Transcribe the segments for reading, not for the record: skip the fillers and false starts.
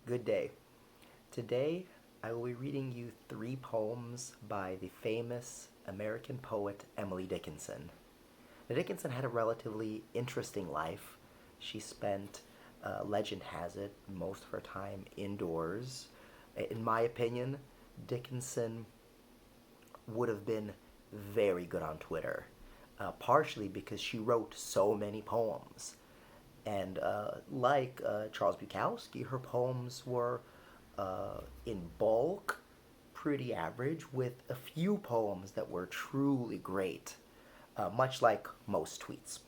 Good day. Today I will be reading you three poems by the famous American poet Emily Dickinson. Now, Dickinson had a relatively interesting life. She spent, legend has it, most of her time indoors. In my opinion, Dickinson would have been very good on Twitter, partially because she wrote so many poems. And Charles Bukowski, her poems were in bulk pretty average, with a few poems that were truly great, much like most tweets.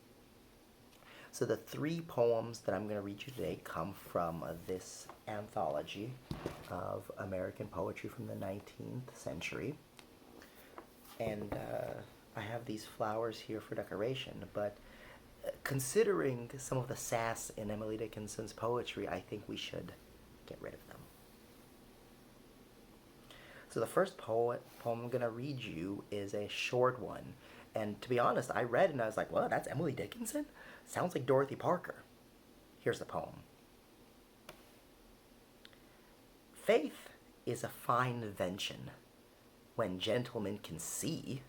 So the three poems that I'm going to read you today come from this anthology of American poetry from the 19th century. And I have these flowers here for decoration, but considering some of the sass in Emily Dickinson's poetry, I think we should get rid of them. So the first poem I'm going to read you is a short one. And to be honest, I read it and I was like, well, that's Emily Dickinson? Sounds like Dorothy Parker. Here's the poem. Faith is a fine invention when gentlemen can see,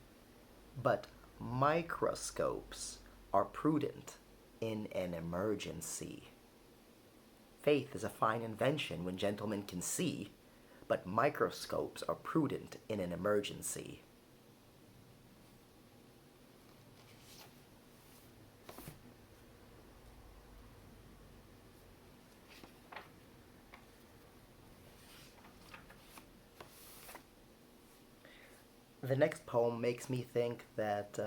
but microscopes are prudent in an emergency. Faith is a fine invention when gentlemen can see, but microscopes are prudent in an emergency. The next poem makes me think that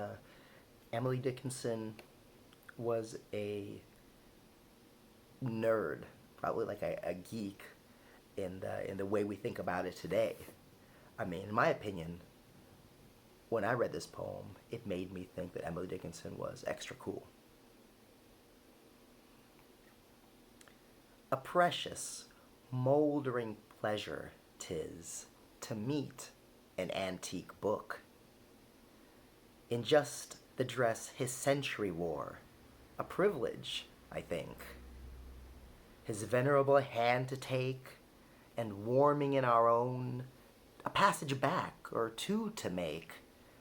Emily Dickinson was a nerd, probably like a geek in the way we think about it today. I mean, in my opinion, when I read this poem, it made me think that Emily Dickinson was extra cool. A precious, mouldering pleasure 'tis to meet an antique book in just the dress his century wore, a privilege, I think. His venerable hand to take, and warming in our own, a passage back or two to make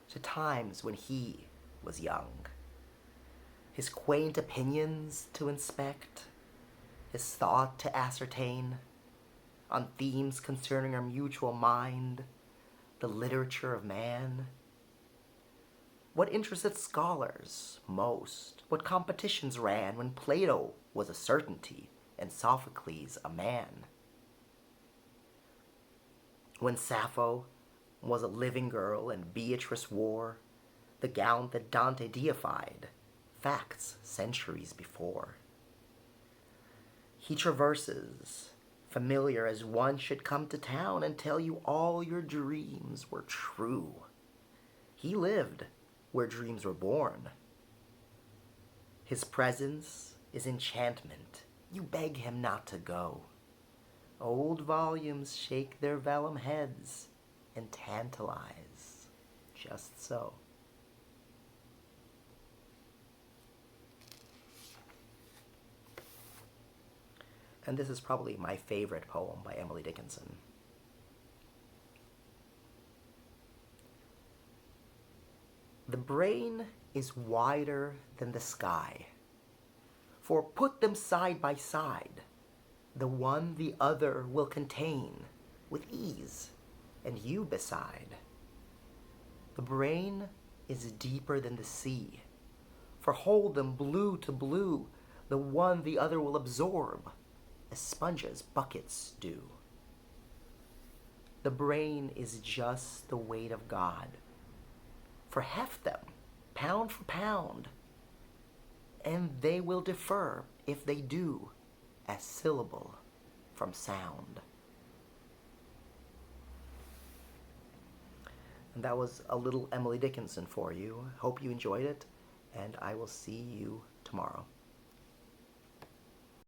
to times when he was young. His quaint opinions to inspect, his thought to ascertain, on themes concerning our mutual mind, the literature of man. What interested scholars most? What competitions ran when Plato was a certainty and Sophocles a man? When Sappho was a living girl and Beatrice wore the gown that Dante deified, facts centuries before. He traverses, familiar as one should come to town and tell you all your dreams were true. He lived where dreams were born. His presence is enchantment. You beg him not to go. Old volumes shake their vellum heads and tantalize, just so. And this is probably my favorite poem by Emily Dickinson. The brain is wider than the sky, for put them side by side, the one the other will contain with ease, and you beside. The brain is deeper than the sea, for hold them blue to blue, the one the other will absorb, as sponges buckets do. The brain is just the weight of God, for heft them, pound for pound, and they will differ, if they do, as syllable from sound. And that was a little Emily Dickinson for you. Hope you enjoyed it, and I will see you tomorrow.